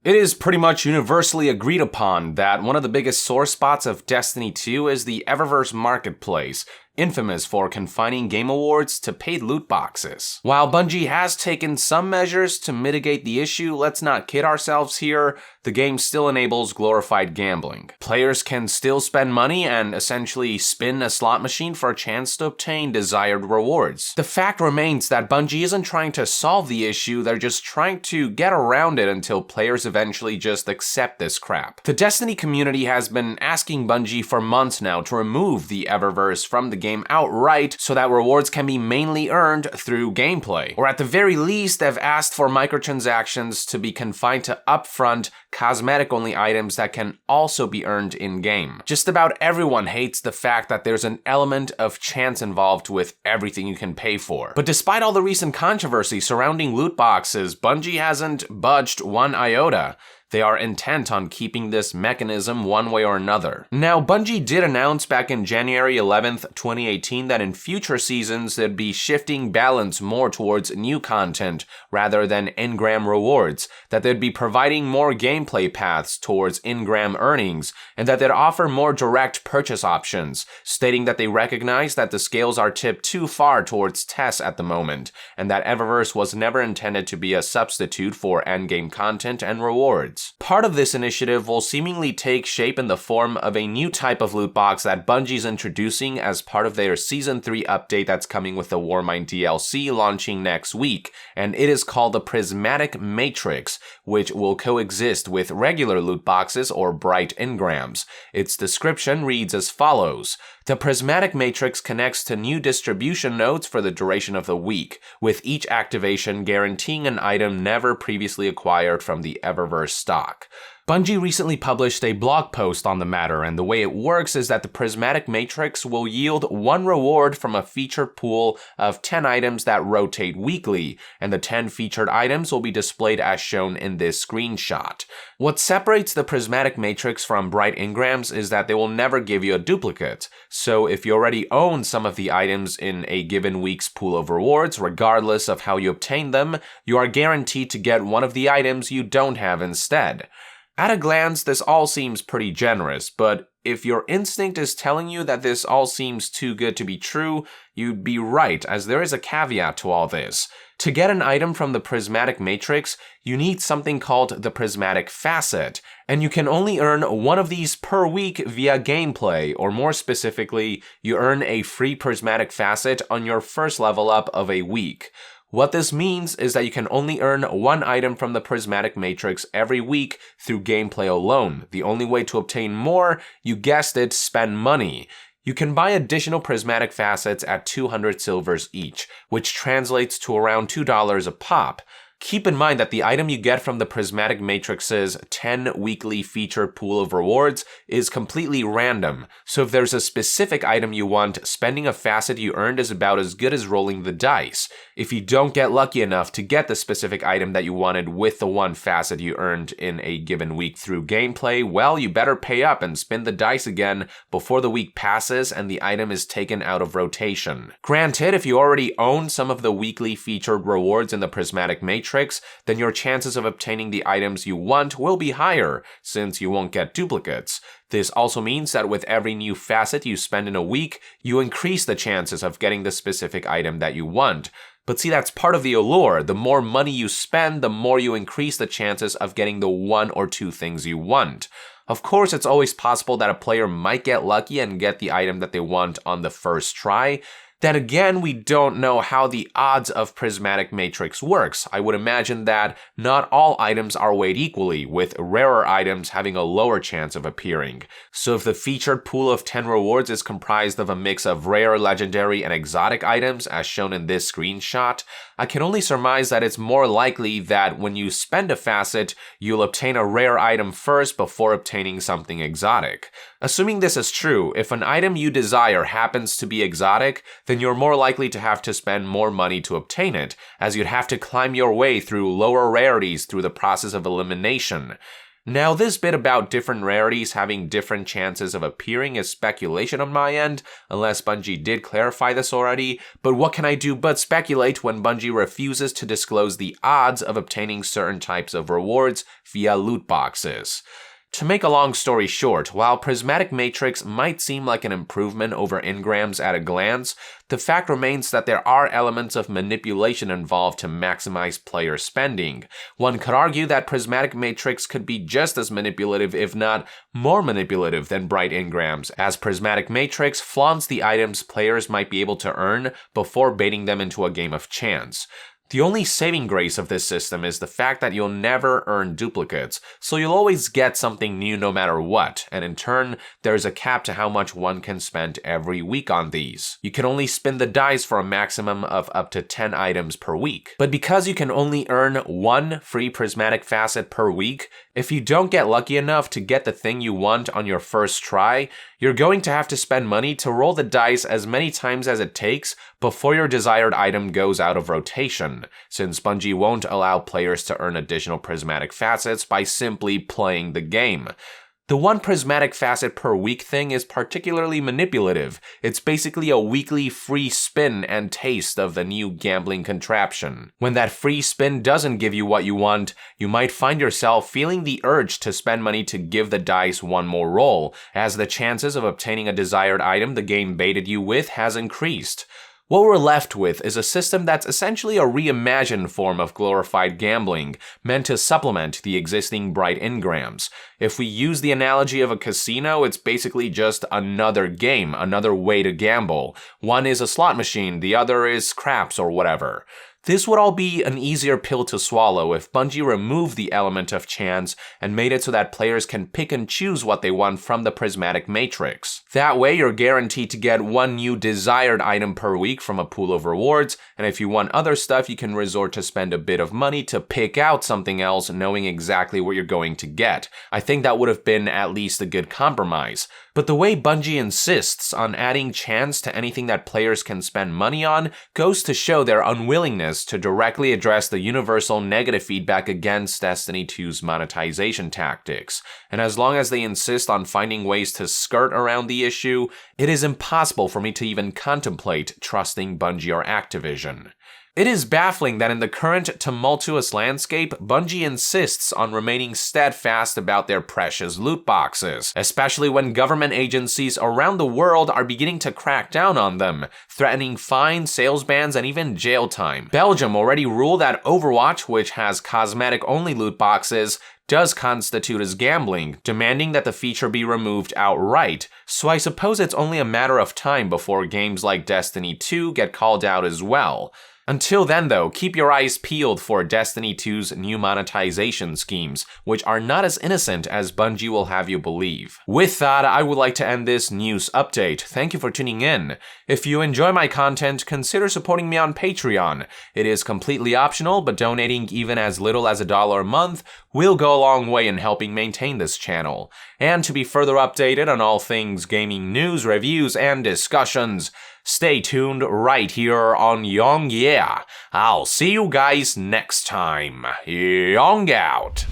It is pretty much universally agreed upon that one of the biggest sore spots of Destiny 2 is the Eververse marketplace, infamous for confining game awards to paid loot boxes. While Bungie has taken some measures to mitigate the issue, let's not kid ourselves here, the game still enables glorified gambling. Players can still spend money and essentially spin a slot machine for a chance to obtain desired rewards. The fact remains that Bungie isn't trying to solve the issue, they're just trying to get around it until players eventually just accept this crap. The Destiny community has been asking Bungie for months now to remove the Eververse from the game outright so that rewards can be mainly earned through gameplay. Or at the very least, they've asked for microtransactions to be confined to upfront, cosmetic-only items that can also be earned in-game. Just about everyone hates the fact that there's an element of chance involved with everything you can pay for. But despite all the recent controversy surrounding loot boxes, Bungie hasn't budged one iota. They are intent on keeping this mechanism one way or another. Now, Bungie did announce back in January 11th, 2018 that in future seasons they'd be shifting balance more towards new content rather than engram rewards, that they'd be providing more gameplay paths towards engram earnings, and that they'd offer more direct purchase options, stating that they recognize that the scales are tipped too far towards tests at the moment, and that Eververse was never intended to be a substitute for endgame content and rewards. Part of this initiative will seemingly take shape in the form of a new type of loot box that Bungie's introducing as part of their Season 3 update that's coming with the Warmind DLC launching next week, and it is called the Prismatic Matrix, which will coexist with regular loot boxes or bright engrams. Its description reads as follows. The Prismatic Matrix connects to new distribution nodes for the duration of the week, with each activation guaranteeing an item never previously acquired from the Eververse stock. Bungie recently published a blog post on the matter, and the way it works is that the Prismatic Matrix will yield one reward from a featured pool of 10 items that rotate weekly, and the 10 featured items will be displayed as shown in this screenshot. What separates the Prismatic Matrix from bright engrams is that they will never give you a duplicate, so if you already own some of the items in a given week's pool of rewards, regardless of how you obtain them, you are guaranteed to get one of the items you don't have instead. At a glance, this all seems pretty generous, but if your instinct is telling you that this all seems too good to be true, you'd be right, as there is a caveat to all this. To get an item from the Prismatic Matrix, you need something called the Prismatic Facet, and you can only earn one of these per week via gameplay, or more specifically, you earn a free Prismatic Facet on your first level up of a week. What this means is that you can only earn one item from the Prismatic Matrix every week through gameplay alone. The only way to obtain more, you guessed it, spend money. You can buy additional Prismatic Facets at 200 silvers each, which translates to around $2 a pop. Keep in mind that the item you get from the Prismatic Matrix's 10 weekly featured pool of rewards is completely random, so if there's a specific item you want, spending a facet you earned is about as good as rolling the dice. If you don't get lucky enough to get the specific item that you wanted with the one facet you earned in a given week through gameplay, well, you better pay up and spin the dice again before the week passes and the item is taken out of rotation. Granted, if you already own some of the weekly featured rewards in the Prismatic Matrix, then your chances of obtaining the items you want will be higher, since you won't get duplicates. This also means that with every new facet you spend in a week, you increase the chances of getting the specific item that you want. But see, that's part of the allure. The more money you spend, the more you increase the chances of getting the one or two things you want. Of course, it's always possible that a player might get lucky and get the item that they want on the first try. Then again, we don't know how the odds of Prismatic Matrix works. I would imagine that not all items are weighed equally, with rarer items having a lower chance of appearing. So if the featured pool of 10 rewards is comprised of a mix of rare, legendary, and exotic items, as shown in this screenshot, I can only surmise that it's more likely that when you spend a facet, you'll obtain a rare item first before obtaining something exotic. Assuming this is true, if an item you desire happens to be exotic, then you're more likely to have to spend more money to obtain it, as you'd have to climb your way through lower rarities through the process of elimination. Now, this bit about different rarities having different chances of appearing is speculation on my end, unless Bungie did clarify this already, but what can I do but speculate when Bungie refuses to disclose the odds of obtaining certain types of rewards via loot boxes? To make a long story short, while Prismatic Matrix might seem like an improvement over engrams at a glance, the fact remains that there are elements of manipulation involved to maximize player spending. One could argue that Prismatic Matrix could be just as manipulative, if not more manipulative, than Bright engrams, as Prismatic Matrix flaunts the items players might be able to earn before baiting them into a game of chance. The only saving grace of this system is the fact that you'll never earn duplicates, so you'll always get something new no matter what, and in turn, there's a cap to how much one can spend every week on these. You can only spin the dice for a maximum of up to 10 items per week, but because you can only earn one free prismatic facet per week, if you don't get lucky enough to get the thing you want on your first try, you're going to have to spend money to roll the dice as many times as it takes before your desired item goes out of rotation, since Bungie won't allow players to earn additional prismatic facets by simply playing the game. The one prismatic facet per week thing is particularly manipulative. It's basically a weekly free spin and taste of the new gambling contraption. When that free spin doesn't give you what you want, you might find yourself feeling the urge to spend money to give the dice one more roll, as the chances of obtaining a desired item the game baited you with has increased. What we're left with is a system that's essentially a reimagined form of glorified gambling, meant to supplement the existing Bright engrams. If we use the analogy of a casino, it's basically just another game, another way to gamble. One is a slot machine, the other is craps or whatever. This would all be an easier pill to swallow if Bungie removed the element of chance and made it so that players can pick and choose what they want from the Prismatic Matrix. That way, you're guaranteed to get one new desired item per week from a pool of rewards, and if you want other stuff, you can resort to spend a bit of money to pick out something else, knowing exactly what you're going to get. I think that would have been at least a good compromise. But the way Bungie insists on adding chance to anything that players can spend money on goes to show their unwillingness to directly address the universal negative feedback against Destiny 2's monetization tactics. And as long as they insist on finding ways to skirt around the issue, it is impossible for me to even contemplate trusting Bungie or Activision. It is baffling that in the current tumultuous landscape, Bungie insists on remaining steadfast about their precious loot boxes, especially when government agencies around the world are beginning to crack down on them, threatening fines, sales bans, and even jail time. Belgium already ruled that Overwatch, which has cosmetic-only loot boxes, does constitute as gambling, demanding that the feature be removed outright, so I suppose it's only a matter of time before games like Destiny 2 get called out as well. Until then though, keep your eyes peeled for Destiny 2's new monetization schemes, which are not as innocent as Bungie will have you believe. With that, I would like to end this news update. Thank you for tuning in. If you enjoy my content, consider supporting me on Patreon. It is completely optional, but donating even as little as $1 a month will go a long way in helping maintain this channel. And to be further updated on all things gaming news, reviews, and discussions, stay tuned right here on Young Yeah. I'll see you guys next time. Young out.